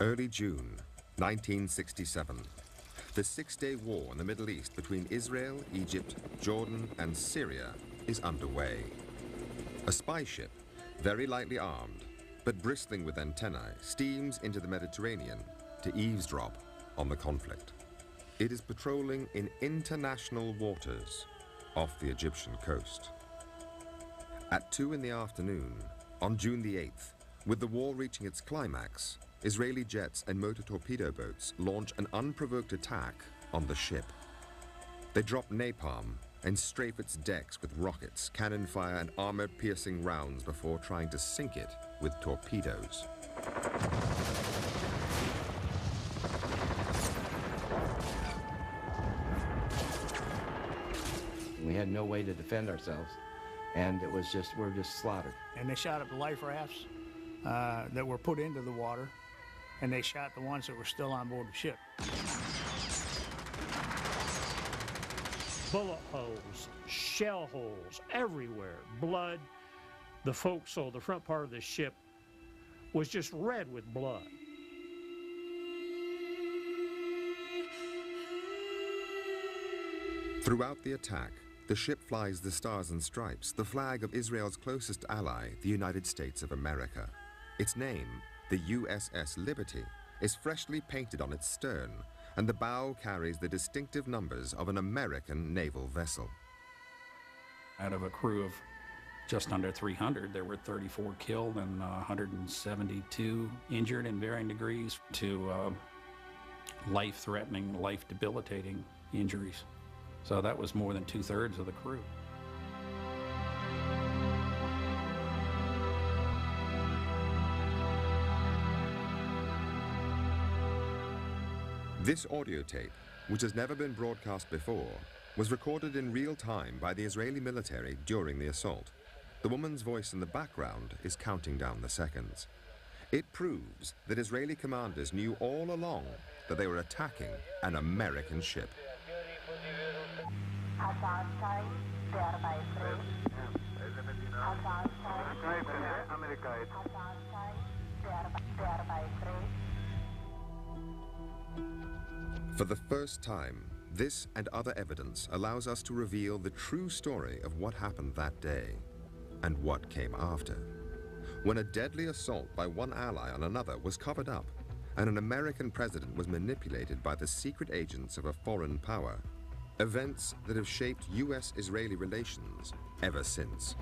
Early June, 1967. The six-day war in the Middle East between Israel, Egypt, Jordan, and Syria is underway. A spy ship, very lightly armed, but bristling with antennae, steams into the Mediterranean to eavesdrop on the conflict. It is patrolling in international waters off the Egyptian coast. At 2 in the afternoon, on June the 8th, with the war reaching its climax, Israeli jets and motor torpedo boats launch an unprovoked attack on the ship. They drop napalm and strafe its decks with rockets, cannon fire, and armor-piercing rounds before trying to sink it with torpedoes. We had no way to defend ourselves, and it was just, we're just slaughtered. And they shot up the life rafts that were put into the water, and they shot the ones that were still on board the ship. Bullet holes, shell holes everywhere, blood. The forecastle, the front part of the ship, was just red with blood. Throughout the attack, the ship flies the Stars and Stripes, the flag of Israel's closest ally, the United States of America. Its name, the USS Liberty, is freshly painted on its stern, and the bow carries the distinctive numbers of an American naval vessel. Out of a crew of just under 300, there were 34 killed and 172 injured in varying degrees to life-threatening, life-debilitating injuries. So that was more than 2/3 of the crew. This audio tape, which has never been broadcast before, was recorded in real time by the Israeli military during the assault. The woman's voice in the background is counting down the seconds. It proves that Israeli commanders knew all along that they were attacking an American ship. For the first time, this and other evidence allows us to reveal the true story of what happened that day and what came after. When a deadly assault by one ally on another was covered up and an American president was manipulated by the secret agents of a foreign power, events that have shaped US-Israeli relations ever since.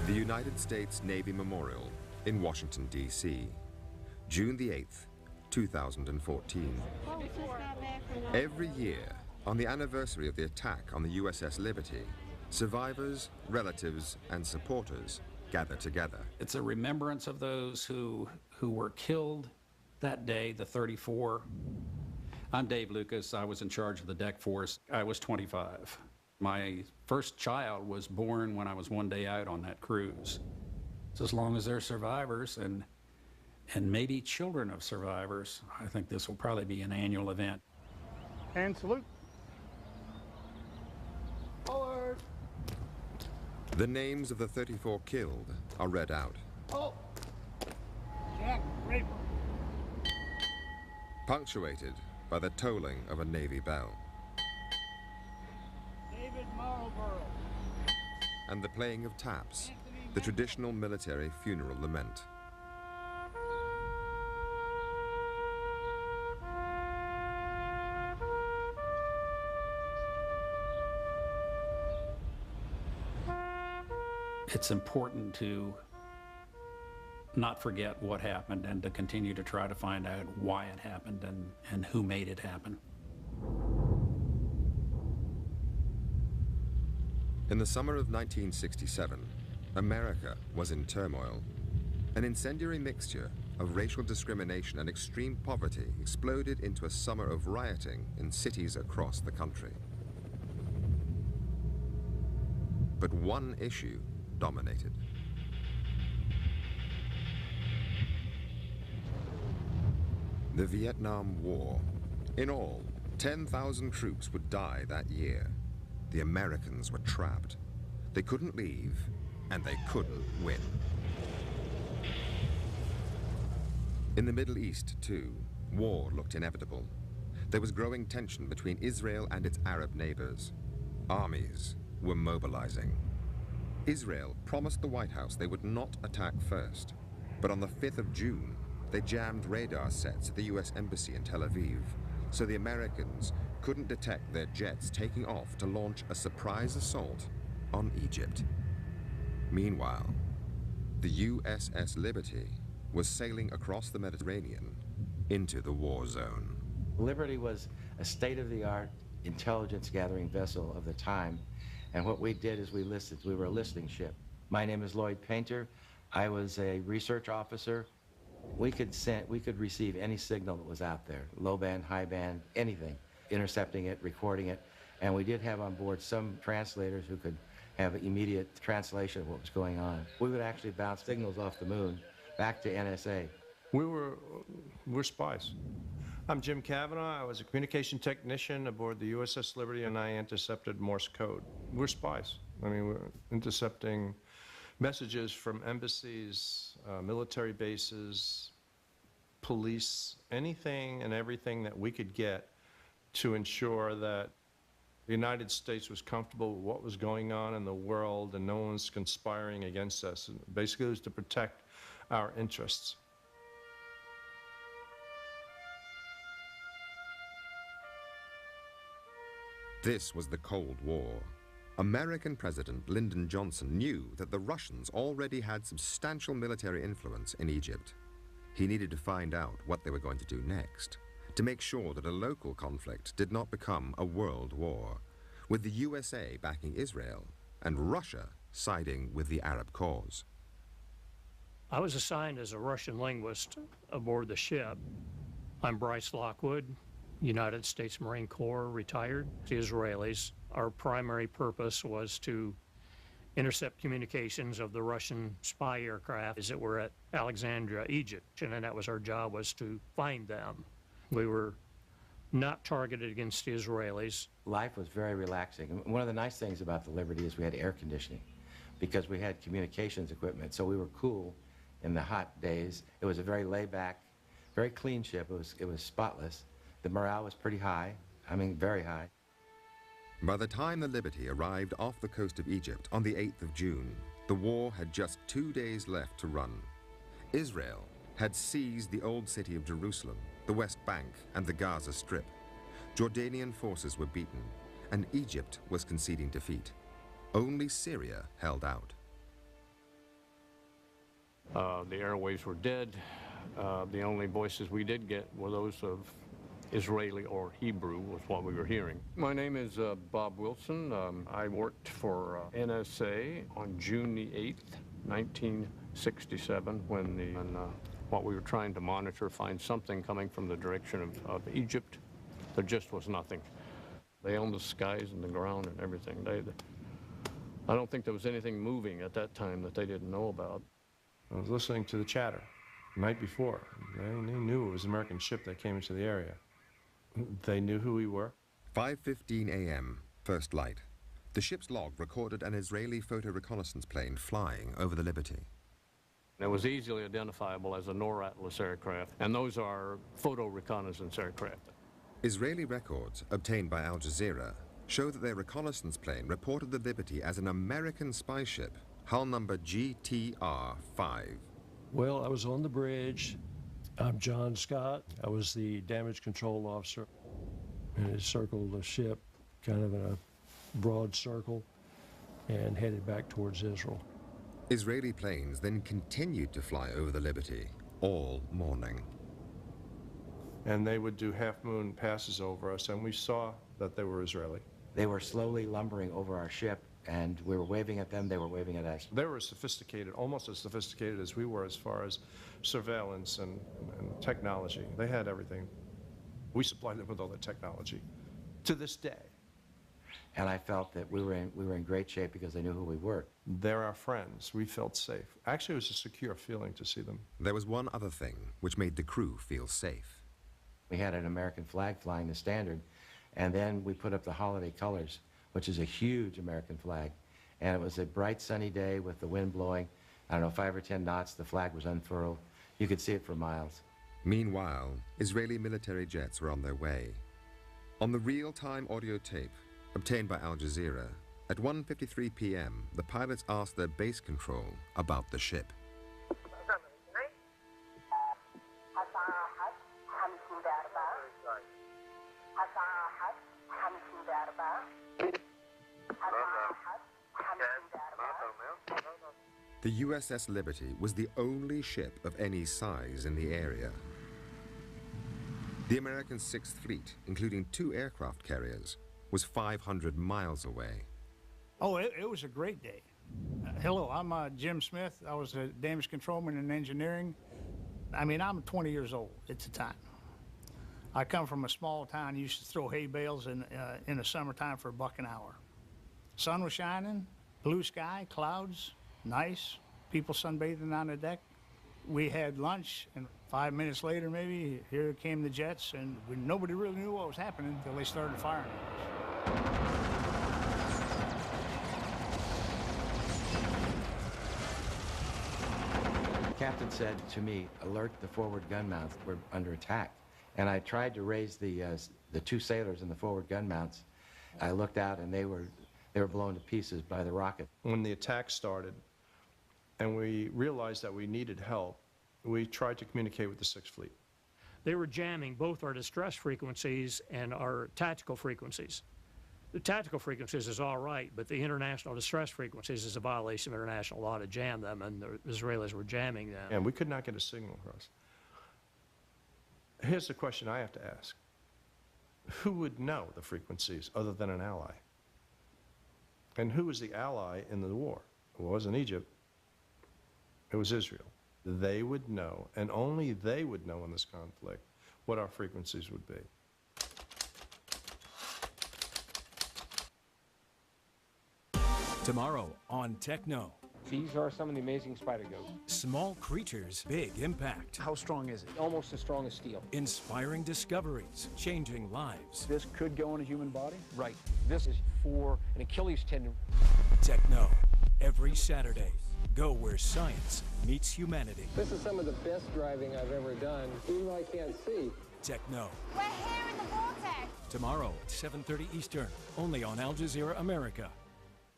The United States Navy Memorial in Washington, D.C., June the 8th, 2014. Every year, on the anniversary of the attack on the USS Liberty, survivors, relatives, and supporters gather together. It's a remembrance of those who were killed that day, the 34. I'm Dave Lucas. I was in charge of the deck force. I was 25. My first child was born when I was one day out on that cruise. So as long as there are survivors and maybe children of survivors, I think this will probably be an annual event. And salute. Forward! The names of the 34 killed are read out. Oh! Jack Raper. Punctuated by the tolling of a Navy bell. David Marlborough. And the playing of taps, the traditional military funeral lament. It's important to not forget what happened and to continue to try to find out why it happened and who made it happen. In the summer of 1967, America was in turmoil. An incendiary mixture of racial discrimination and extreme poverty exploded into a summer of rioting in cities across the country. But one issue dominated. The Vietnam War. In all, 10,000 troops would die that year. The Americans were trapped. They couldn't leave, and they couldn't win. In the Middle East, too, war looked inevitable. There was growing tension between Israel and its Arab neighbors. Armies were mobilizing. Israel promised the White House they would not attack first, but on the 5th of June, they jammed radar sets at the U.S. Embassy in Tel Aviv, so the Americans couldn't detect their jets taking off to launch a surprise assault on Egypt. Meanwhile, the USS Liberty was sailing across the Mediterranean into the war zone. Liberty was a state-of-the-art intelligence-gathering vessel of the time, and what we did is we were a listening ship. My name is Lloyd Painter. I was a research officer. We could receive any signal that was out there, low band, high band, anything, intercepting it, recording it, and we did have on board some translators who could have immediate translation of what was going on. We would actually bounce signals off the moon back to NSA. We're spies. I'm Jim Cavanaugh. I was a communication technician aboard the USS Liberty, and I intercepted Morse code. We're spies. I mean, we're intercepting messages from embassies, military bases, police, anything and everything that we could get to ensure that the United States was comfortable with what was going on in the world and no one's conspiring against us. And basically, it was to protect our interests. This was the Cold War. American President Lyndon Johnson knew that the Russians already had substantial military influence in Egypt. He needed to find out what they were going to do next, to make sure that a local conflict did not become a world war, with the USA backing Israel and Russia siding with the Arab cause. I was assigned as a Russian linguist aboard the ship. I'm Bryce Lockwood, United States Marine Corps, retired. The Israelis. Our primary purpose was to intercept communications of the Russian spy aircraft as it were at Alexandria, Egypt, and that was our job, was to find them. We were not targeted against the Israelis. Life was very relaxing. And one of the nice things about the Liberty is we had air conditioning because we had communications equipment, so we were cool in the hot days. It was a very laid-back, very clean ship. It was spotless. The morale was pretty high, I mean, very high. By the time the Liberty arrived off the coast of Egypt on the 8th of June, the war had just 2 days left to run. Israel had seized the old city of Jerusalem, the West Bank, and the Gaza Strip. Jordanian forces were beaten, and Egypt was conceding defeat. Only Syria held out. The airwaves were dead. The only voices we did get were those of Israeli or Hebrew was what we were hearing. My name is Bob Wilson. I worked for NSA on June the 8th, 1967, when what we were trying to monitor, find something coming from the direction of Egypt. There just was nothing. They owned the skies and the ground and everything. I don't think there was anything moving at that time that they didn't know about. I was listening to the chatter the night before. They knew it was an American ship that came into the area. They knew who we were. 5:15 a.m., first light. The ship's log recorded an Israeli photo reconnaissance plane flying over the Liberty. It was easily identifiable as a NOR Atlas aircraft, and those are photo reconnaissance aircraft. Israeli records obtained by Al Jazeera show that their reconnaissance plane reported the Liberty as an American spy ship, hull number GTR-5. Well, I was on the bridge. I'm John Scott. I was the damage control officer, and it circled the ship kind of in a broad circle and headed back towards Israel. Israeli planes then continued to fly over the Liberty all morning. And they would do half-moon passes over us, and we saw that they were Israeli. They were slowly lumbering over our ship, and we were waving at them, they were waving at us. They were sophisticated, almost as sophisticated as we were as far as surveillance and technology. They had everything. We supplied them with all the technology to this day. And I felt that we were in great shape because they knew who we were. They're our friends. We felt safe. Actually, it was a secure feeling to see them. There was one other thing which made the crew feel safe. We had an American flag flying the standard, and then we put up the holiday colors, which is a huge American flag. And it was a bright sunny day with the wind blowing, I don't know, 5 or 10 knots. The flag was unfurled. You could see it for miles. Meanwhile, Israeli military jets were on their way. On the real-time audio tape, obtained by Al Jazeera, at 1:53 p.m., the pilots asked their base control about the ship. The USS Liberty was the only ship of any size in the area. The American Sixth Fleet, including 2 aircraft carriers, was 500 miles away. Oh, it was a great day. Hello, I'm Jim Smith. I was a damage controlman in engineering. I mean, I'm 20 years old at the time. I come from a small town, used to throw hay bales in the summertime for $1 an hour. Sun was shining, blue sky, clouds, nice, people sunbathing on the deck. We had lunch, and 5 minutes later, maybe, here came the jets, and nobody really knew what was happening until they started firing at us. The captain said to me, alert the forward gun mounts, we're under attack. And I tried to raise the 2 sailors in the forward gun mounts. I looked out, and they were blown to pieces by the rocket. When the attack started and we realized that we needed help, we tried to communicate with the Sixth Fleet. They were jamming both our distress frequencies and our tactical frequencies. The tactical frequencies is all right, but the international distress frequencies is a violation of international law to jam them, and the Israelis were jamming them. And we could not get a signal across. Here's the question I have to ask. Who would know the frequencies other than an ally? And who was the ally in the war? It wasn't Egypt. It was Israel. They would know, and only they would know in this conflict, what our frequencies would be. Tomorrow on Techno. These are some of the amazing spider goats. Small creatures, big impact. How strong is it? Almost as strong as steel. Inspiring discoveries, changing lives. This could go in a human body? Right. This is for an Achilles tendon. Techno, every Saturday. Go where science meets humanity. This is some of the best driving I've ever done, even though I can't see. Techno. We're here in the vortex. Tomorrow at 7:30 Eastern, only on Al Jazeera America.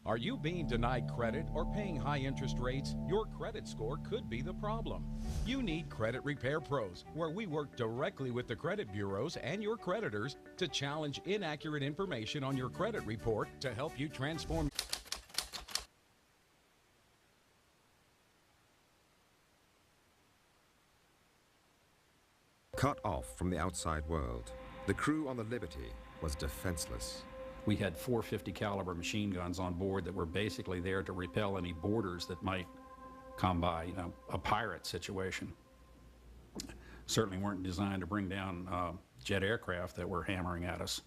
Are you being denied credit or paying high interest rates? Your credit score could be the problem. You need Credit Repair Pros, where we work directly with the credit bureaus and your creditors to challenge inaccurate information on your credit report to help you transform. Cut off from the outside world, the crew on the Liberty was defenseless. We had 450 caliber machine guns on board that were basically there to repel any boarders that might come by, you know, a pirate situation. Certainly weren't designed to bring down jet aircraft that were hammering at us.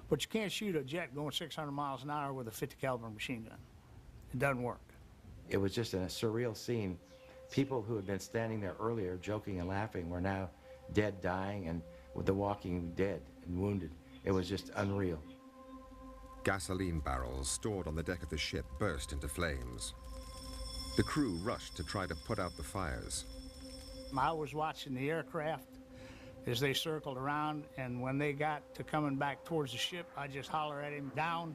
But you can't shoot a jet going 600 miles an hour with a 50 caliber machine gun. It doesn't work. It was just a surreal scene. People who had been standing there earlier joking and laughing were now dead, dying, and with the walking dead and wounded. It was just unreal. Gasoline barrels stored on the deck of the ship burst into flames. The crew rushed to try to put out the fires. I was watching the aircraft as they circled around, and when they got to coming back towards the ship, I just holler at him, down.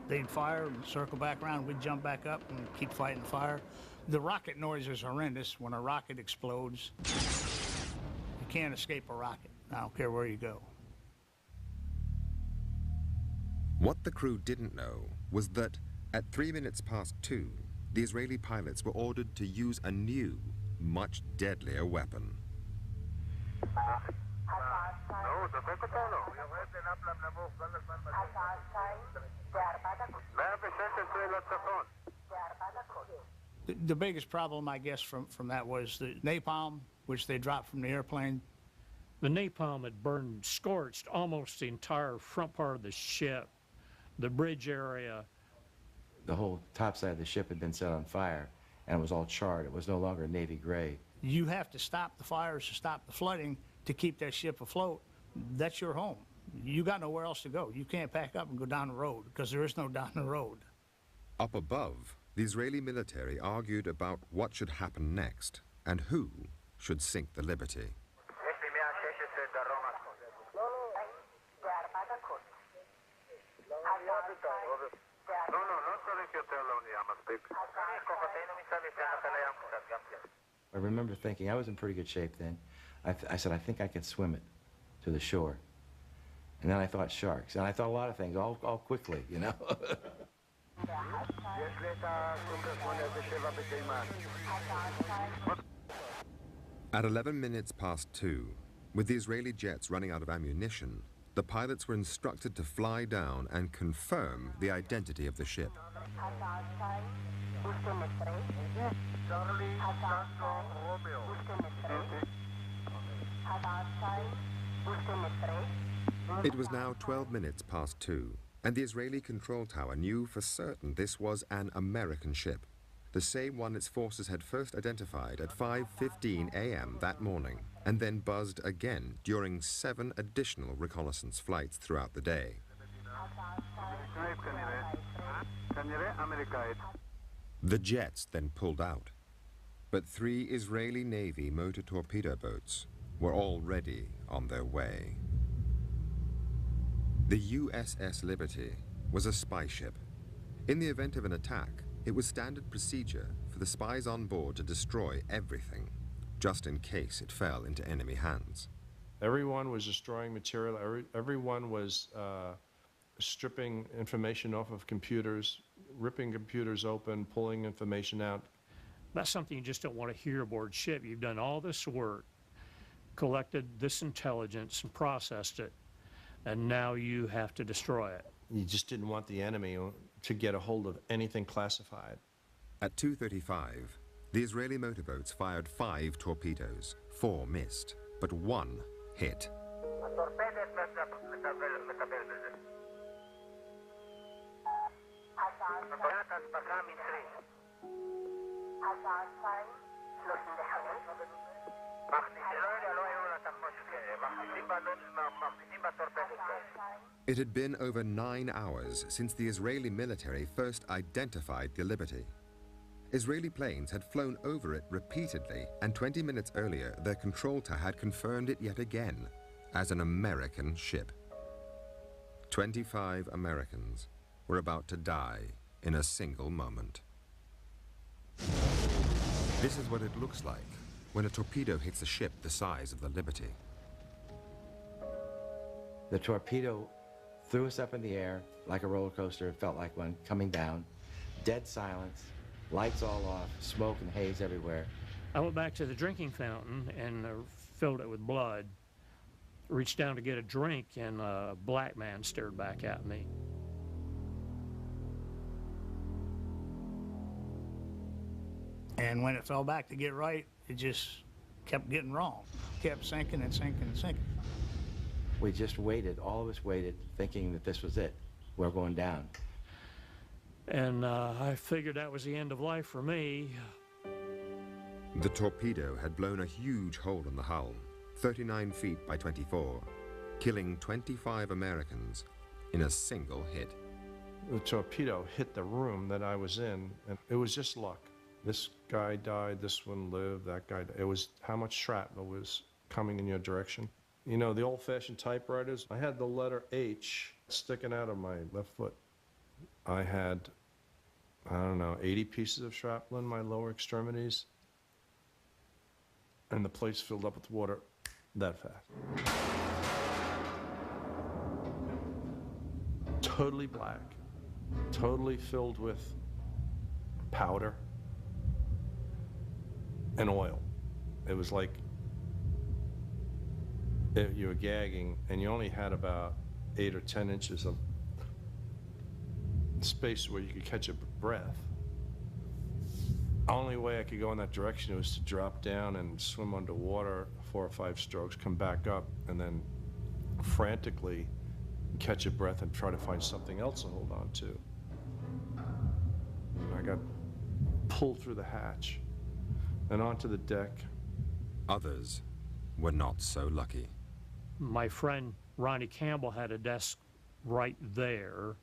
They'd fire and circle back around. We'd jump back up and keep fighting the fire. The rocket noise is horrendous. When a rocket explodes, you can't escape a rocket. I don't care where you go. What the crew didn't know was that at 2:03, the Israeli pilots were ordered to use a new, much deadlier weapon. The biggest problem, I guess, from that was the napalm, which they dropped from the airplane. The napalm had burned, scorched almost the entire front part of the ship, the bridge area. The whole top side of the ship had been set on fire, and it was all charred. It was no longer navy gray. You have to stop the fires to stop the flooding to keep that ship afloat. that's your home. You got nowhere else to go. You can't pack up and go down the road because there is no down the road. Up above, the Israeli military argued about what should happen next and who should sink the Liberty. I remember thinking, I was in pretty good shape then. I said, I think I can swim it to the shore. And then I thought sharks. And I thought a lot of things, all quickly, you know. At 11 minutes past 2, with the Israeli jets running out of ammunition, the pilots were instructed to fly down and confirm the identity of the ship. It was now 12 minutes past 2, and the Israeli control tower knew for certain this was an American ship, the same one its forces had first identified at 5:15 a.m. that morning, and then buzzed again during 7 additional reconnaissance flights throughout the day. The jets then pulled out, but 3 Israeli Navy motor torpedo boats were already on their way. The USS Liberty was a spy ship. In the event of an attack, it was standard procedure for the spies on board to destroy everything, just in case it fell into enemy hands. Everyone was destroying material. Everyone was stripping information off of computers, ripping computers open, pulling information out. That's something you just don't want to hear aboard ship. You've done all this work, collected this intelligence and processed it, and now you have to destroy it. You just didn't want the enemy to get a hold of anything classified. At 2:35, the Israeli motorboats fired 5 torpedoes. 4 missed, but 1 hit. It had been over 9 hours since the Israeli military first identified the Liberty. Israeli planes had flown over it repeatedly, and 20 minutes earlier, their control tower had confirmed it yet again as an American ship. 25 Americans were about to die in a single moment. This is what it looks like when a torpedo hits a ship the size of the Liberty. The torpedo threw us up in the air like a roller coaster. It felt like one coming down. Dead silence, lights all off, smoke and haze everywhere. I went back to the drinking fountain and filled it with blood. Reached down to get a drink, and a black man stared back at me. And when it fell back to get right, it just kept getting wrong. Kept sinking and sinking and sinking. We just waited, all of us waited, thinking that this was it. We're going down. And I figured that was the end of life for me. The torpedo had blown a huge hole in the hull, 39 feet by 24, killing 25 Americans in a single hit. The torpedo hit the room that I was in, and it was just luck. This guy died, this one lived, that guy died. It was how much shrapnel was coming in your direction. You know, the old-fashioned typewriters, I had the letter H sticking out of my left foot. I had, I don't know, 80 pieces of shrapnel in my lower extremities, and the place filled up with water that fast. Totally black, totally filled with powder and oil. It was like you were gagging, and you only had about 8 or 10 inches of space where you could catch a breath. The only way I could go in that direction was to drop down and swim underwater 4 or 5 strokes, come back up, and then frantically catch a breath and try to find something else to hold on to. I got pulled through the hatch and onto the deck. Others were not so lucky. My friend Ronnie Campbell had a desk right there.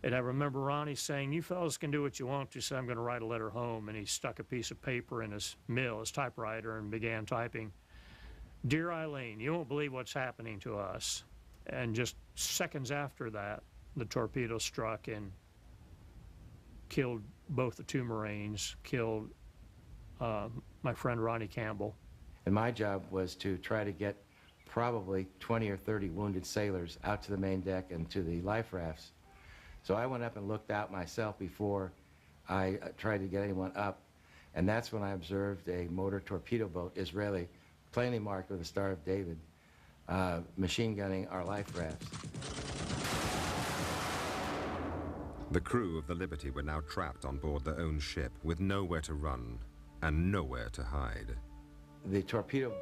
And I remember Ronnie saying, "You fellas can do what you want to, so I'm going to write a letter home." And he stuck a piece of paper in his his typewriter, and began typing, "Dear Eileen, you won't believe what's happening to us." And just seconds after that, the torpedo struck and killed both the two Marines, killed my friend Ronnie Campbell. And my job was to try to get probably 20 or 30 wounded sailors out to the main deck and to the life rafts. So I went up and looked out myself before I tried to get anyone up, and that's when I observed a motor torpedo boat, Israeli, plainly marked with the Star of David, machine gunning our life rafts. The crew of the Liberty were now trapped on board their own ship with nowhere to run and nowhere to hide. The torpedo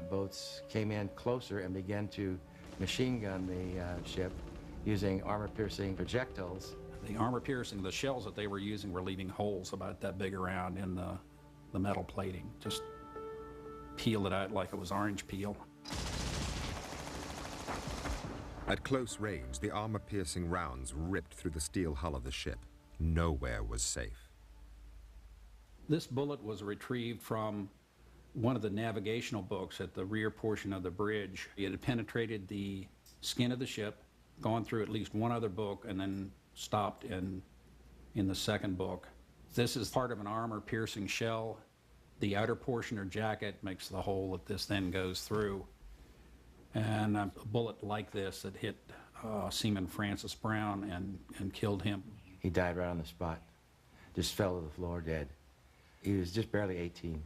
boats came in closer and began to machine gun the ship using armor-piercing projectiles. The armor-piercing, the shells that they were using were leaving holes about that big around in the metal plating. Just peeled it out like it was orange peel. At close range, the armor-piercing rounds ripped through the steel hull of the ship. Nowhere was safe. This bullet was retrieved from one of the navigational books at the rear portion of the bridge. It had penetrated the skin of the ship, gone through at least one other book, and then stopped in the second book. This is part of an armor-piercing shell. The outer portion or jacket makes the hole that this then goes through. And a bullet like this that hit Seaman Francis Brown and killed him. He died right on the spot, just fell to the floor dead. He was just barely 18.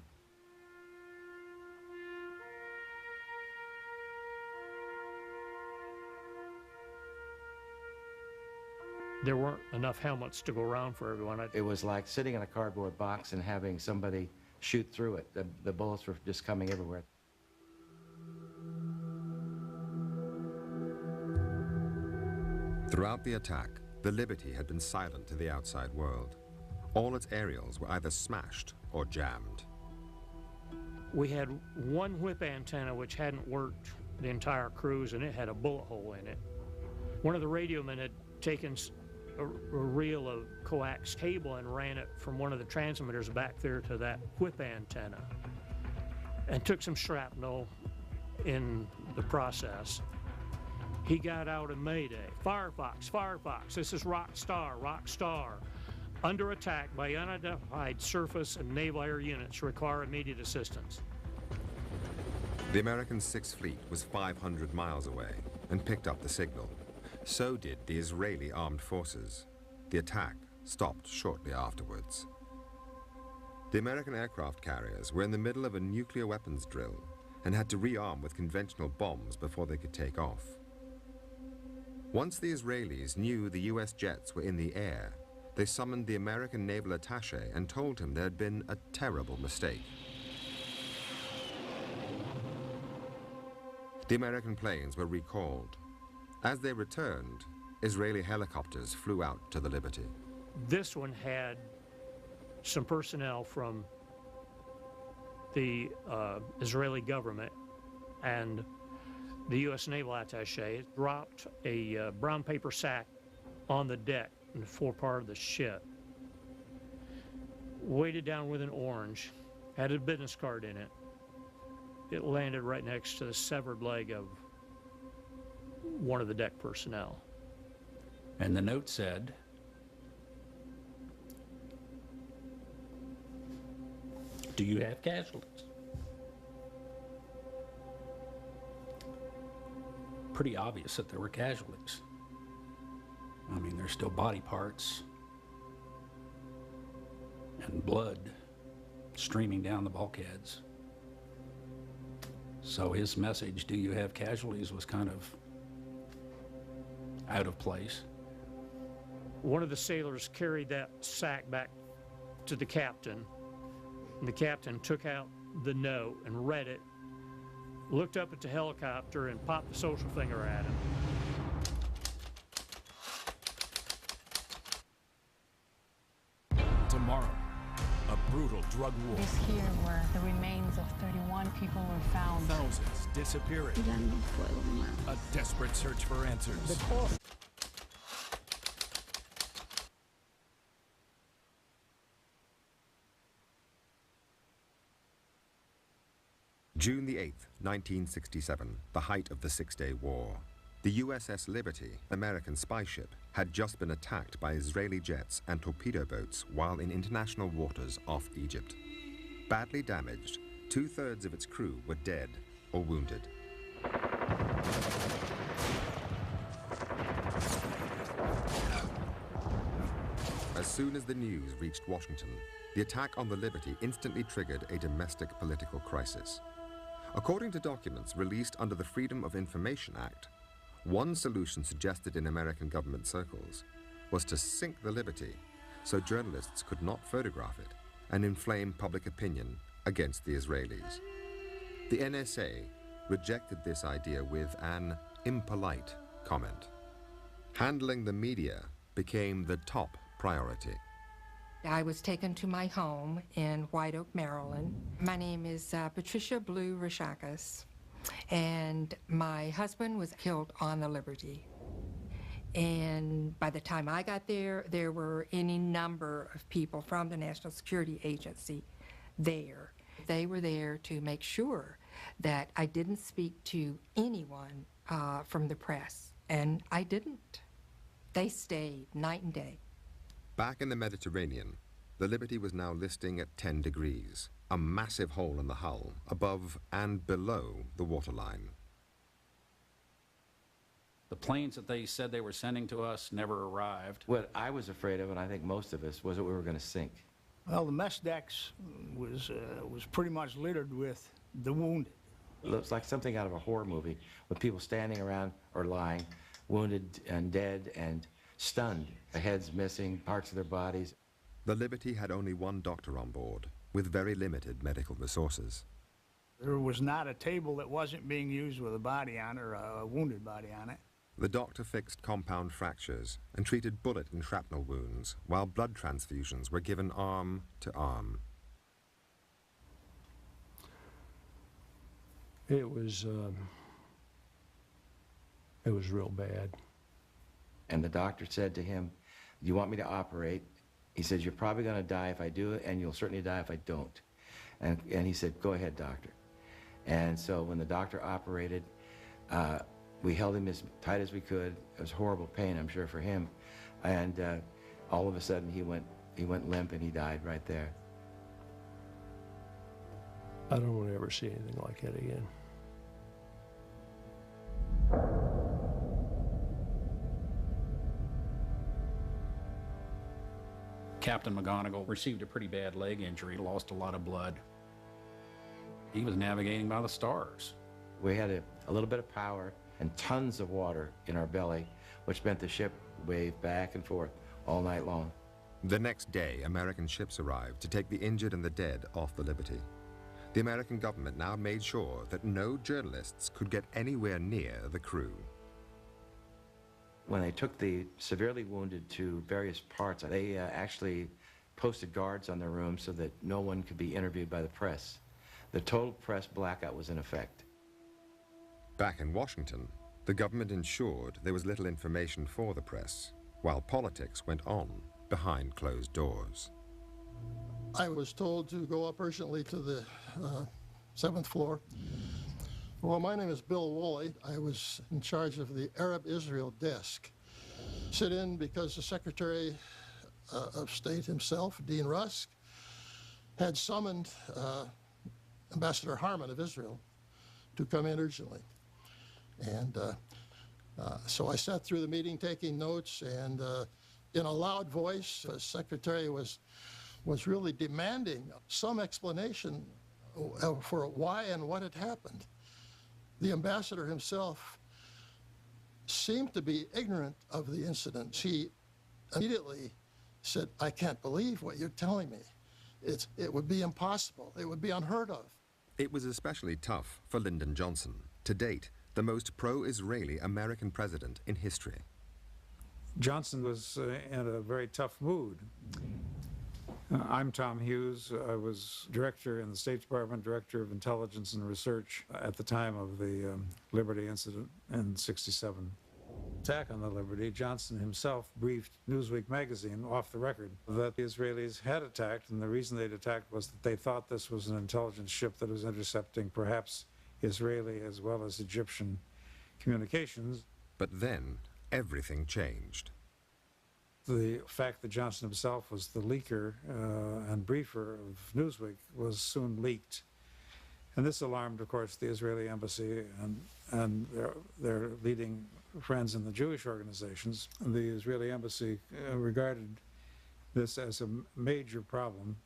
There weren't enough helmets to go around for everyone. It was like sitting in a cardboard box and having somebody shoot through it. The bullets were just coming everywhere. Throughout the attack, the Liberty had been silent to the outside world. All its aerials were either smashed or jammed. We had one whip antenna which hadn't worked the entire cruise, and it had a bullet hole in it. One of the radiomen had taken a reel of coax cable and ran it from one of the transmitters back there to that whip antenna, and took some shrapnel in the process. He got out a mayday. Firefox, Firefox, this is Rock Star, Rock Star. Under attack by unidentified surface and naval air units, require immediate assistance. The American Sixth Fleet was 500 miles away and picked up the signal. So did the Israeli armed forces. The attack stopped shortly afterwards. The American aircraft carriers were in the middle of a nuclear weapons drill and had to rearm with conventional bombs before they could take off. Once the Israelis knew the US jets were in the air, they summoned the American naval attaché and told him there had been a terrible mistake. The American planes were recalled. As they returned, Israeli helicopters flew out to the Liberty. This one had some personnel from the Israeli government and the U.S. Naval Attaché. Dropped a brown paper sack on the deck in the forepart of the ship. Weighted down with an orange, had a business card in it. It landed right next to the severed leg of one of the deck personnel. And the note said, "Do you have casualties?" Pretty obvious that there were casualties. I mean, there's still body parts and blood streaming down the bulkheads. So his message, "Do you have casualties?" was kind of out of place. One of the sailors carried that sack back to the captain, and the captain took out the note and read it, looked up at the helicopter and popped the social finger at him. Tomorrow, a brutal drug war. This here where the remains of 31 people were found. Thousands disappearing. A desperate search for answers. June the 8th, 1967, the height of the Six-Day War. The USS Liberty, American spy ship, had just been attacked by Israeli jets and torpedo boats while in international waters off Egypt. Badly damaged, 2/3 of its crew were dead or wounded. As soon as the news reached Washington, the attack on the Liberty instantly triggered a domestic political crisis. According to documents released under the Freedom of Information Act, one solution suggested in American government circles was to sink the Liberty so journalists could not photograph it and inflame public opinion against the Israelis. The NSA rejected this idea with an impolite comment. Handling the media became the top priority. I was taken to my home in White Oak, Maryland. My name is Patricia Blue Rashakas, and my husband was killed on the Liberty. And by the time I got there, there were any number of people from the National Security Agency there. They were there to make sure that I didn't speak to anyone from the press, and I didn't. They stayed night and day. Back in the Mediterranean, the Liberty was now listing at 10 degrees, a massive hole in the hull, above and below the waterline. The planes that they said they were sending to us never arrived. What I was afraid of, and I think most of us, was that we were going to sink. Well, the mess decks was pretty much littered with the wounded. It looks like something out of a horror movie, with people standing around or lying, wounded and dead and stunned. The heads missing, parts of their bodies. The Liberty had only one doctor on board, with very limited medical resources. There was not a table that wasn't being used with a body on it, or a wounded body on it. The doctor fixed compound fractures and treated bullet and shrapnel wounds, while blood transfusions were given arm to arm. It was real bad. And the doctor said to him, "Do you want me to operate?" He says, "You're probably going to die if I do it, and you'll certainly die if I don't." And he said, "Go ahead, doctor." And so when the doctor operated, we held him as tight as we could. It was horrible pain, I'm sure, for him. And all of a sudden, he went limp, and he died right there. I don't want to ever see anything like that again. Captain McGonigal received a pretty bad leg injury, lost a lot of blood. He was navigating by the stars. We had a little bit of power and tons of water in our belly, which meant the ship waved back and forth all night long. The next day, American ships arrived to take the injured and the dead off the Liberty. The American government now made sure that no journalists could get anywhere near the crew. When they took the severely wounded to various parts, they actually posted guards on their rooms so that no one could be interviewed by the press. The total press blackout was in effect. Back in Washington, the government ensured there was little information for the press, while politics went on behind closed doors. I was told to go up urgently to the 7th floor. Well, my name is Bill Woolley. I was in charge of the Arab-Israel desk. Sit in because the Secretary of State himself, Dean Rusk, had summoned Ambassador Harman of Israel to come in urgently. And so I sat through the meeting taking notes, and in a loud voice, the Secretary was really demanding some explanation for why and what had happened. The ambassador himself seemed to be ignorant of the incident. He immediately said, "I can't believe what you're telling me. It would be impossible. It would be unheard of." It was especially tough for Lyndon Johnson, to date the most pro-Israeli American president in history. Johnson was in a very tough mood. I'm Tom Hughes. I was director in the State Department, director of intelligence and research at the time of the Liberty incident in '67. Attack on the Liberty, Johnson himself briefed Newsweek magazine off the record that the Israelis had attacked, and the reason they'd attacked was that they thought this was an intelligence ship that was intercepting perhaps Israeli as well as Egyptian communications. But then everything changed. The fact that Johnson himself was the leaker and briefer of Newsweek was soon leaked. And this alarmed, of course, the Israeli embassy and their leading friends in the Jewish organizations. The Israeli embassy regarded this as a major problem,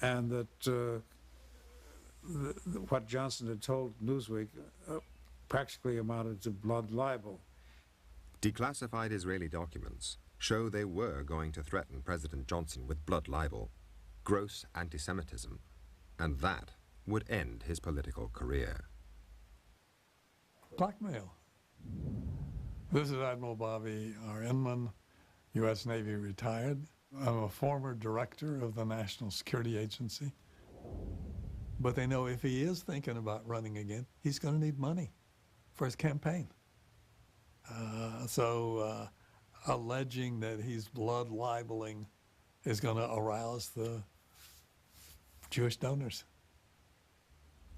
and that what Johnson had told Newsweek practically amounted to blood libel. Declassified Israeli documents show they were going to threaten President Johnson with blood libel, gross anti-Semitism, and that would end his political career. Blackmail. This is Admiral Bobby R. Inman, U.S. Navy retired. I'm a former director of the National Security Agency. But they know if he is thinking about running again, he's going to need money for his campaign. So alleging that he's blood libeling is going to arouse the Jewish donors.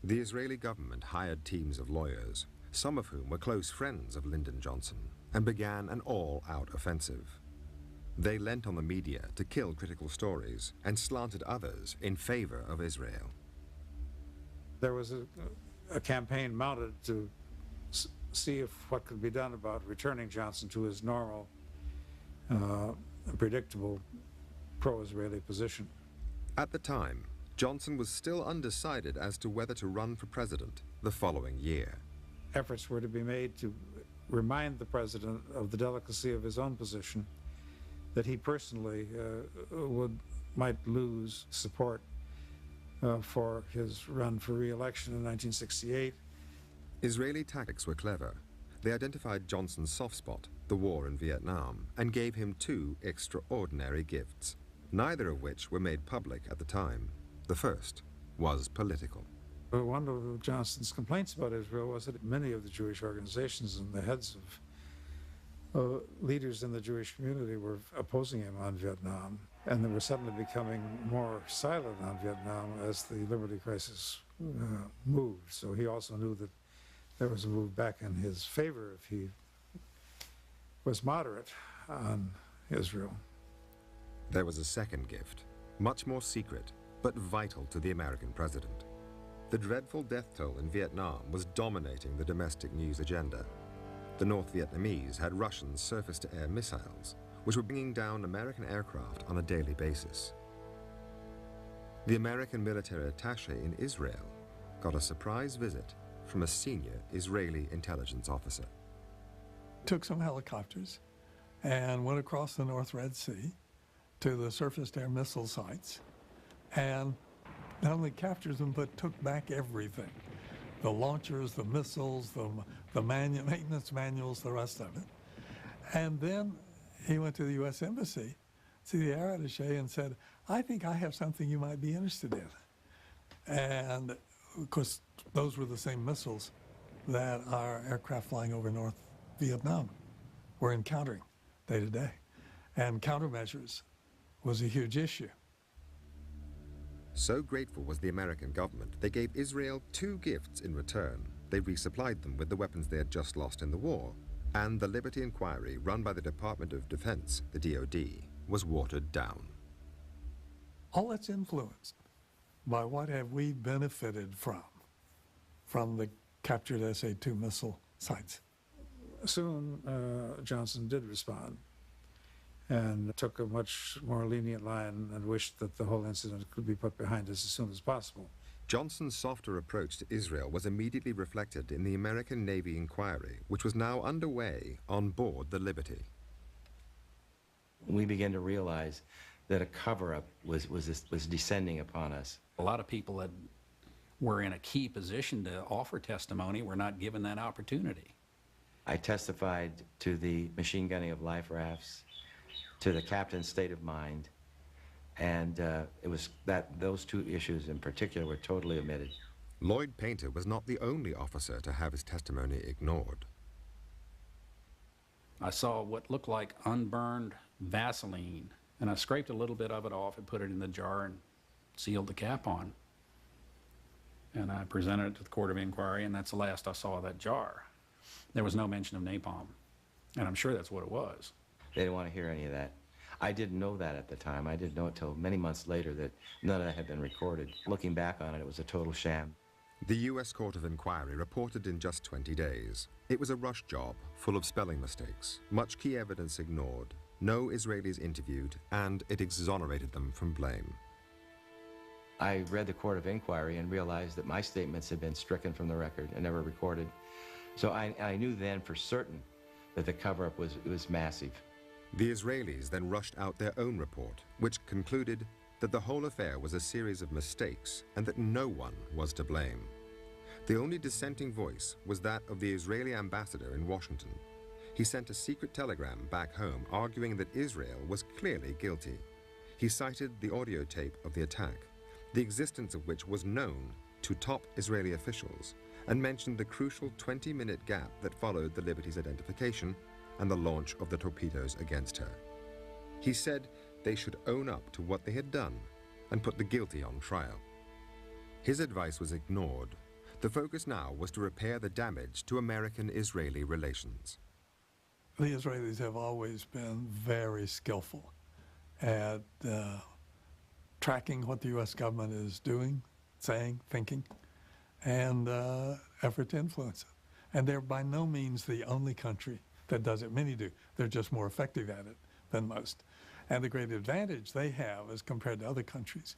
The Israeli government hired teams of lawyers, some of whom were close friends of Lyndon Johnson, and began an all-out offensive. They lent on the media to kill critical stories and slanted others in favor of Israel. There was a campaign mounted to see if what could be done about returning Johnson to his normal, predictable pro-Israeli position. At the time, Johnson was still undecided as to whether to run for president the following year. Efforts were to be made to remind the president of the delicacy of his own position, that he personally might lose support for his run for re-election in 1968. Israeli tactics were clever. They identified Johnson's soft spot, the war in Vietnam, and gave him two extraordinary gifts, neither of which were made public at the time. The first was political. One of Johnson's complaints about Israel was that many of the Jewish organizations and the heads of leaders in the Jewish community were opposing him on Vietnam, and they were suddenly becoming more silent on Vietnam as the Liberty crisis moved. So he also knew that there was a move back in his favor if he was moderate on Israel. There was a second gift, much more secret, but vital to the American president. The dreadful death toll in Vietnam was dominating the domestic news agenda. The North Vietnamese had Russian surface-to-air missiles, which were bringing down American aircraft on a daily basis. The American military attaché in Israel got a surprise visit from a senior Israeli intelligence officer. Took some helicopters and went across the North Red Sea to the surface-to-air missile sites, and not only captured them, but took back everything. The launchers, the missiles, the maintenance manuals, the rest of it. And then he went to the U.S. Embassy, to the air attaché, and said, I think I have something you might be interested in. And of course, those were the same missiles that our aircraft flying over North Vietnam were encountering day to day. And countermeasures was a huge issue. So grateful was the American government, they gave Israel two gifts in return. They resupplied them with the weapons they had just lost in the war, and the Liberty Inquiry, run by the Department of Defense, the DoD, was watered down. All that's influenced by what have we benefited from the captured SA-2 missile sites. Soon, Johnson did respond and took a much more lenient line and wished that the whole incident could be put behind us as soon as possible. Johnson's softer approach to Israel was immediately reflected in the American Navy inquiry, which was now underway on board the Liberty. We began to realize that a cover-up was descending upon us. A lot of people that were in a key position to offer testimony were not given that opportunity. I testified to the machine gunning of life rafts, to the captain's state of mind, And it was that those two issues in particular were totally omitted. Lloyd Painter was not the only officer to have his testimony ignored. I saw what looked like unburned Vaseline, and I scraped a little bit of it off and put it in the jar and sealed the cap on. And I presented it to the Court of Inquiry, and that's the last I saw of that jar. There was no mention of napalm, and I'm sure that's what it was. They didn't want to hear any of that. I didn't know that at the time. I didn't know it till many months later that none of that had been recorded. Looking back on it, it was a total sham. The U.S. Court of Inquiry reported in just 20 days. It was a rush job, full of spelling mistakes, much key evidence ignored, no Israelis interviewed, and it exonerated them from blame. I read the Court of Inquiry and realized that my statements had been stricken from the record and never recorded. So I knew then for certain that the cover-up was massive. The Israelis then rushed out their own report, which concluded that the whole affair was a series of mistakes and that no one was to blame. The only dissenting voice was that of the Israeli ambassador in Washington. He sent a secret telegram back home arguing that Israel was clearly guilty. He cited the audio tape of the attack, the existence of which was known to top Israeli officials, and mentioned the crucial 20-minute gap that followed the Liberty's identification and the launch of the torpedoes against her. He said they should own up to what they had done and put the guilty on trial. His advice was ignored. The focus now was to repair the damage to American-Israeli relations. The Israelis have always been very skillful at tracking what the U.S. government is doing, saying, thinking, and effort to influence it. And they're by no means the only country that does it. Many do. They're just more effective at it than most. And the great advantage they have as compared to other countries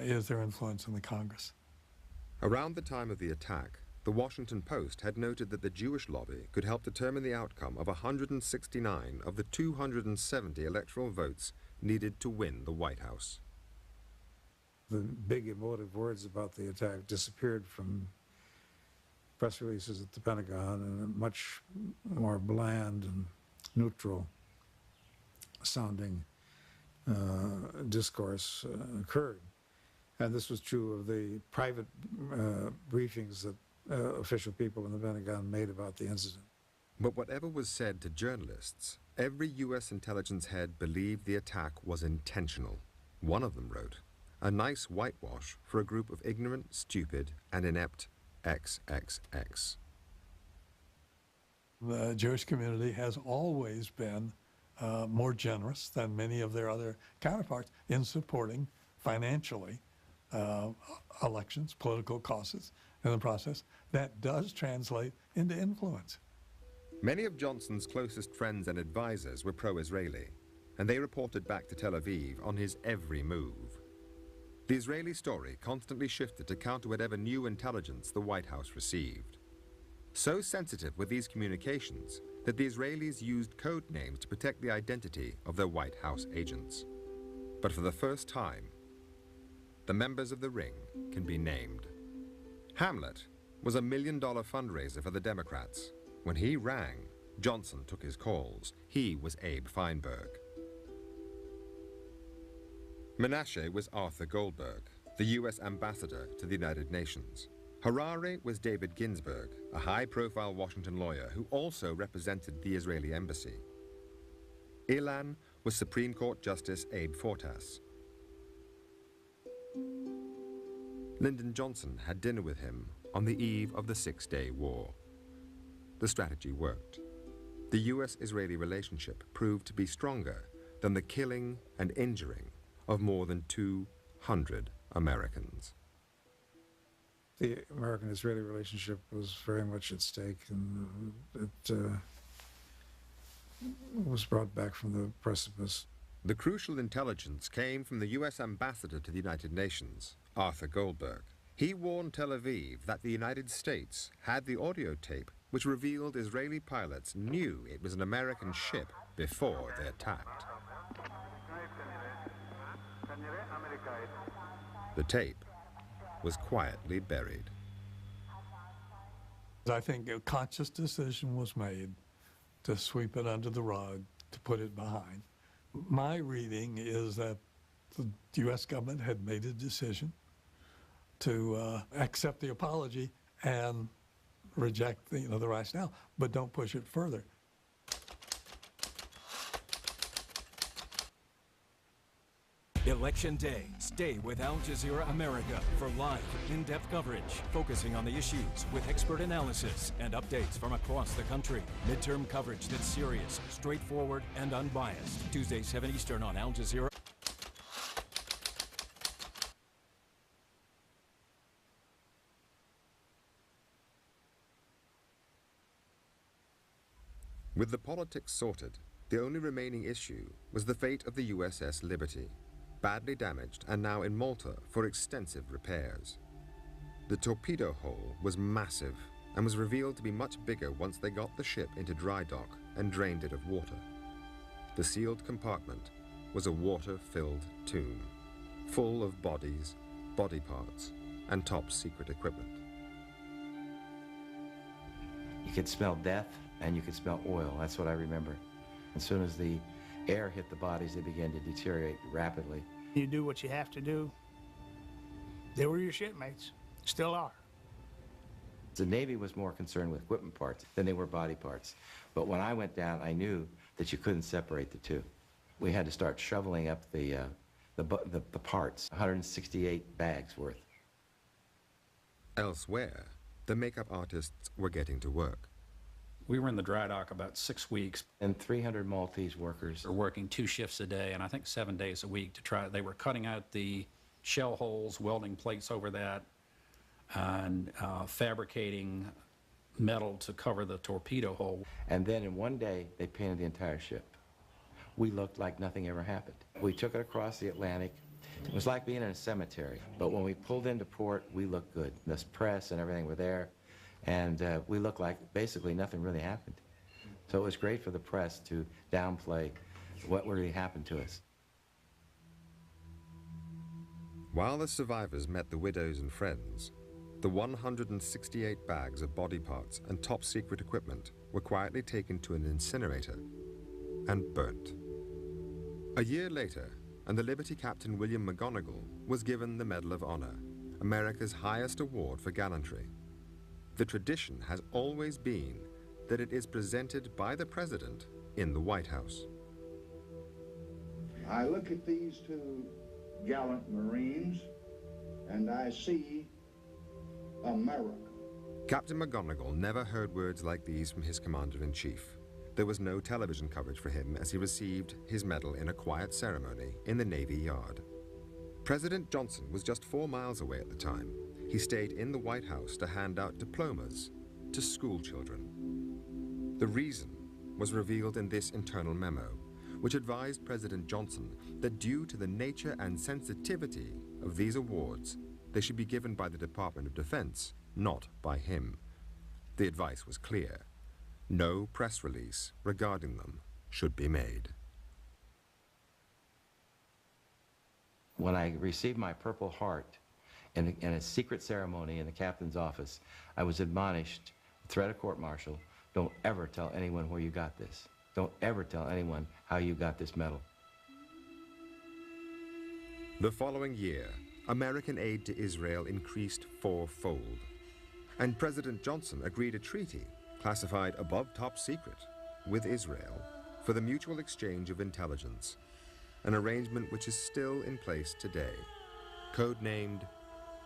is their influence in the Congress. Around the time of the attack, the Washington Post had noted that the Jewish lobby could help determine the outcome of 169 of the 270 electoral votes needed to win the White House. The big emotive words about the attack disappeared from press releases at the Pentagon, and a much more bland and neutral sounding discourse occurred. And this was true of the private briefings that official people in the Pentagon made about the incident. But whatever was said to journalists, every U.S. intelligence head believed the attack was intentional. One of them wrote, "A nice whitewash for a group of ignorant, stupid, and inept XXX." The Jewish community has always been more generous than many of their other counterparts in supporting financially elections, political causes in the process. That does translate into influence. Many of Johnson's closest friends and advisors were pro-Israeli, and they reported back to Tel Aviv on his every move. The Israeli story constantly shifted to counter whatever new intelligence the White House received. So sensitive were these communications that the Israelis used code names to protect the identity of their White House agents. But for the first time, the members of the ring can be named. Hamlet was a $1 million fundraiser for the Democrats. When he rang, Johnson took his calls. He was Abe Feinberg. Menashe was Arthur Goldberg, the U.S. ambassador to the United Nations. Harare was David Ginsburg, a high-profile Washington lawyer who also represented the Israeli embassy. Ilan was Supreme Court Justice Abe Fortas. Lyndon Johnson had dinner with him on the eve of the Six-Day War. The strategy worked. The U.S.-Israeli relationship proved to be stronger than the killing and injuring of more than 200 Americans. The American-Israeli relationship was very much at stake, and it was brought back from the precipice. The crucial intelligence came from the U.S. ambassador to the United Nations, Arthur Goldberg. He warned Tel Aviv that the United States had the audio tape which revealed Israeli pilots knew it was an American ship before they attacked. The tape was quietly buried. I think a conscious decision was made to sweep it under the rug, to put it behind. My reading is that the U.S. government had made a decision to accept the apology and reject the rationale, but don't push it further. Election Day. Stay with Al Jazeera America for live, in-depth coverage, focusing on the issues with expert analysis and updates from across the country. Midterm coverage that's serious, straightforward, and unbiased. Tuesday, 7 Eastern on Al Jazeera. With the politics sorted, the only remaining issue was the fate of the USS Liberty, badly damaged and now in Malta for extensive repairs. The torpedo hole was massive and was revealed to be much bigger once they got the ship into dry dock and drained it of water. The sealed compartment was a water-filled tomb, full of bodies, body parts, and top-secret equipment. You could smell death and you could smell oil. That's what I remember. As soon as the air hit the bodies, they began to deteriorate rapidly. You do what you have to do. They were your shipmates, still are. The Navy was more concerned with equipment parts than they were body parts. But when I went down, I knew that you couldn't separate the two. We had to start shoveling up the parts, 168 bags worth. Elsewhere, the makeup artists were getting to work. We were in the dry dock about 6 weeks. And 300 Maltese workers were working 2 shifts a day, and I think 7 days a week to try. They were cutting out the shell holes, welding plates over that, and fabricating metal to cover the torpedo hole. And then in one day, they painted the entire ship. We looked like nothing ever happened. We took it across the Atlantic. It was like being in a cemetery. But when we pulled into port, we looked good. This press and everything were there. And we looked like basically nothing really happened. So it was great for the press to downplay what really happened to us. While the survivors met the widows and friends, the 168 bags of body parts and top-secret equipment were quietly taken to an incinerator and burnt. A year later, and the Liberty Captain William McGonigal was given the Medal of Honor, America's highest award for gallantry. The tradition has always been that it is presented by the President in the White House. I look at these two gallant Marines and I see America. Captain McGonigal never heard words like these from his commander-in-chief. There was no television coverage for him as he received his medal in a quiet ceremony in the Navy Yard. President Johnson was just 4 miles away at the time. He stayed in the White House to hand out diplomas to school children. The reason was revealed in this internal memo, which advised President Johnson that due to the nature and sensitivity of these awards, they should be given by the Department of Defense, not by him. The advice was clear. No press release regarding them should be made. When I received my Purple Heart in a secret ceremony in the captain's office, I was admonished, threat of court-martial, don't ever tell anyone where you got this. Don't ever tell anyone how you got this medal. The following year, American aid to Israel increased 4-fold, and President Johnson agreed a treaty classified above top secret with Israel for the mutual exchange of intelligence, an arrangement which is still in place today, codenamed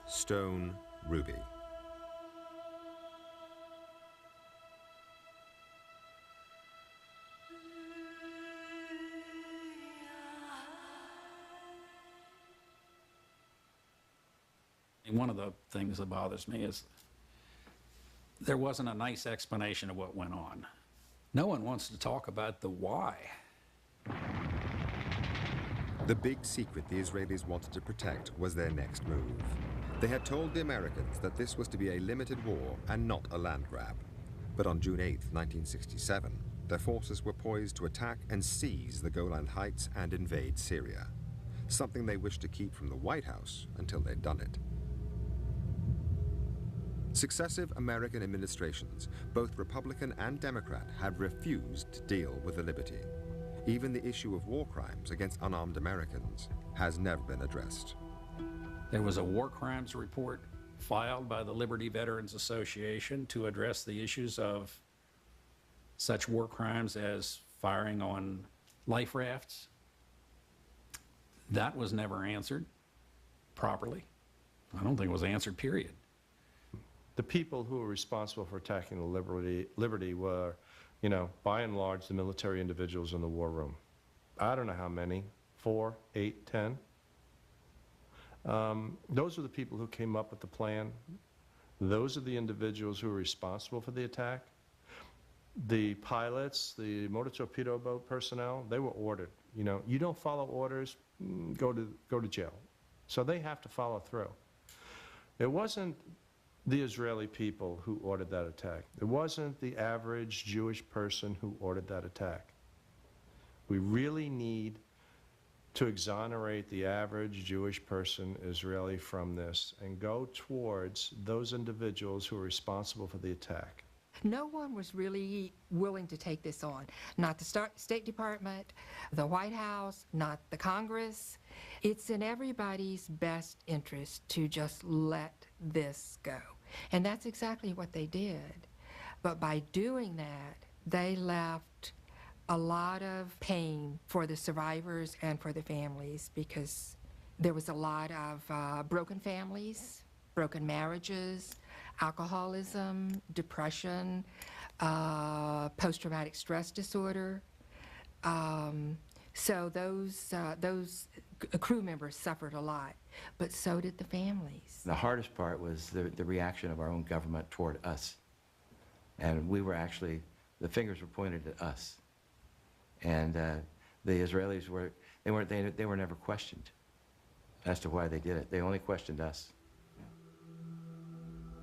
Stone Ruby. One of the things that bothers me is there wasn't a nice explanation of what went on. No one wants to talk about the why. The big secret the Israelis wanted to protect was their next move. They had told the Americans that this was to be a limited war and not a land grab. But on June 8, 1967, their forces were poised to attack and seize the Golan Heights and invade Syria, something they wished to keep from the White House until they'd done it. Successive American administrations, both Republican and Democrat, had refused to deal with the Liberty. Even the issue of war crimes against unarmed Americans has never been addressed. There was a war crimes report filed by the Liberty Veterans Association to address the issues of such war crimes as firing on life rafts. That was never answered properly. I don't think it was answered, period. The people who were responsible for attacking the Liberty were, by and large, the military individuals in the war room. I don't know how many, 4, 8, 10. Those are the people who came up with the plan. Those are the individuals who were responsible for the attack. The pilots, the motor torpedo boat personnel, they were ordered. You don't follow orders, go to jail. So they have to follow through. It wasn't the Israeli people who ordered that attack. It wasn't the average Jewish person who ordered that attack. We really need to exonerate the average Jewish person, Israeli, from this and go towards those individuals who are responsible for the attack. No one was really willing to take this on. Not the State Department, the White House, not the Congress. It's in everybody's best interest to just let this go. And that's exactly what they did. But by doing that, they left a lot of pain for the survivors and for the families, because there was a lot of broken families, broken marriages, alcoholism, depression, post-traumatic stress disorder. So those crew members suffered a lot, but so did the families. The hardest part was the reaction of our own government toward us. And we were actually, the fingers were pointed at us. And the Israelis they were never questioned as to why they did it. They only questioned us.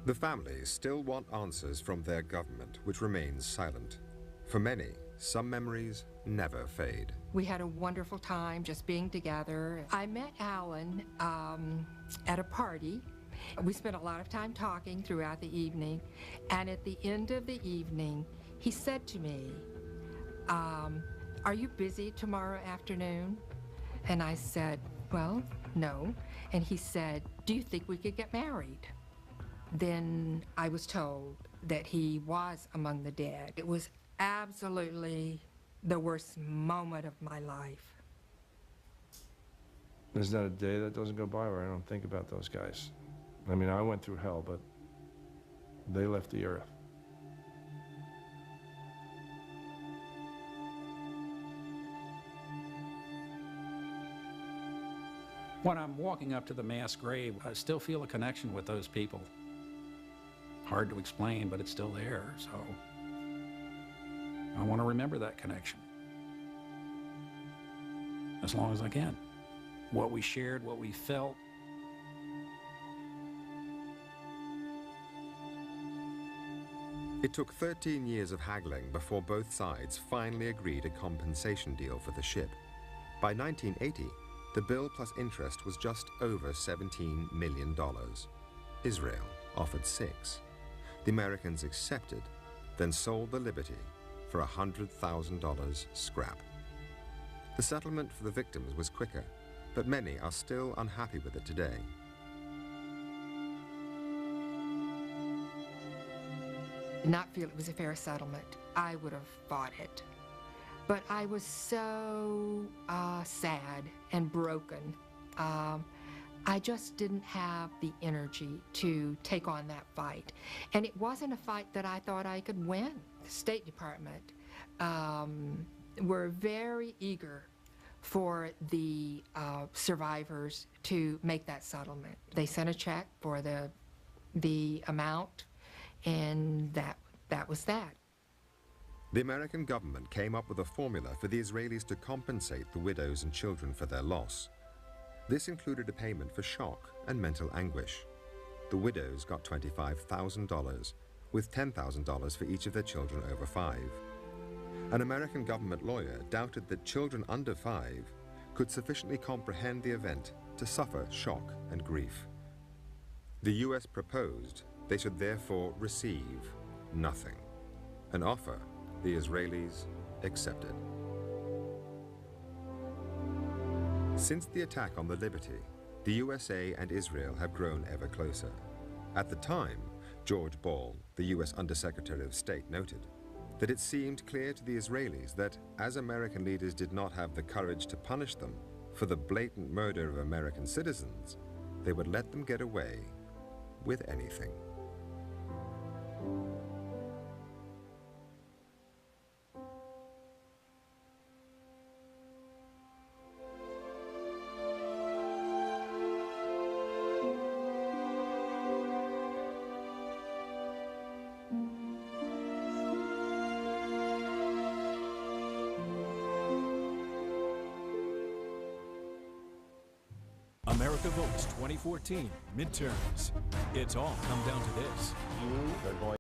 The families still want answers from their government, which remains silent. For many, some memories never fade. We had a wonderful time just being together. I met Alan at a party. We spent a lot of time talking throughout the evening, and at the end of the evening, he said to me, "Are you busy tomorrow afternoon?" And I said, "Well, no." And he said, "Do you think we could get married?" Then I was told that he was among the dead. It was absolutely the worst moment of my life. There's not a day that doesn't go by where I don't think about those guys. I mean, I went through hell, but they left the earth. When I'm walking up to the mass grave, I still feel a connection with those people. Hard to explain, but it's still there, so I want to remember that connection as long as I can. What we shared, what we felt. It took 13 years of haggling before both sides finally agreed a compensation deal for the ship. By 1980, the bill plus interest was just over $17 million. Israel offered $6 million. The Americans accepted, then sold the Liberty for $100,000 scrap. The settlement for the victims was quicker, but many are still unhappy with it today. Did not feel it was a fair settlement. I would have fought it. But I was so sad and broken. I just didn't have the energy to take on that fight. And it wasn't a fight that I thought I could win. The State Department were very eager for the survivors to make that settlement. They sent a check for the amount, and that was that. The American government came up with a formula for the Israelis to compensate the widows and children for their loss. This included a payment for shock and mental anguish. The widows got $25,000, with $10,000 for each of their children over 5. An American government lawyer doubted that children under 5 could sufficiently comprehend the event to suffer shock and grief. The US proposed they should therefore receive nothing, an offer the Israelis accepted. Since the attack on the Liberty, the USA and Israel have grown ever closer. At the time, George Ball, the US Undersecretary of State, noted that it seemed clear to the Israelis that as American leaders did not have the courage to punish them for the blatant murder of American citizens, they would let them get away with anything. America Votes 2014 midterms. It's all come down to this. They're going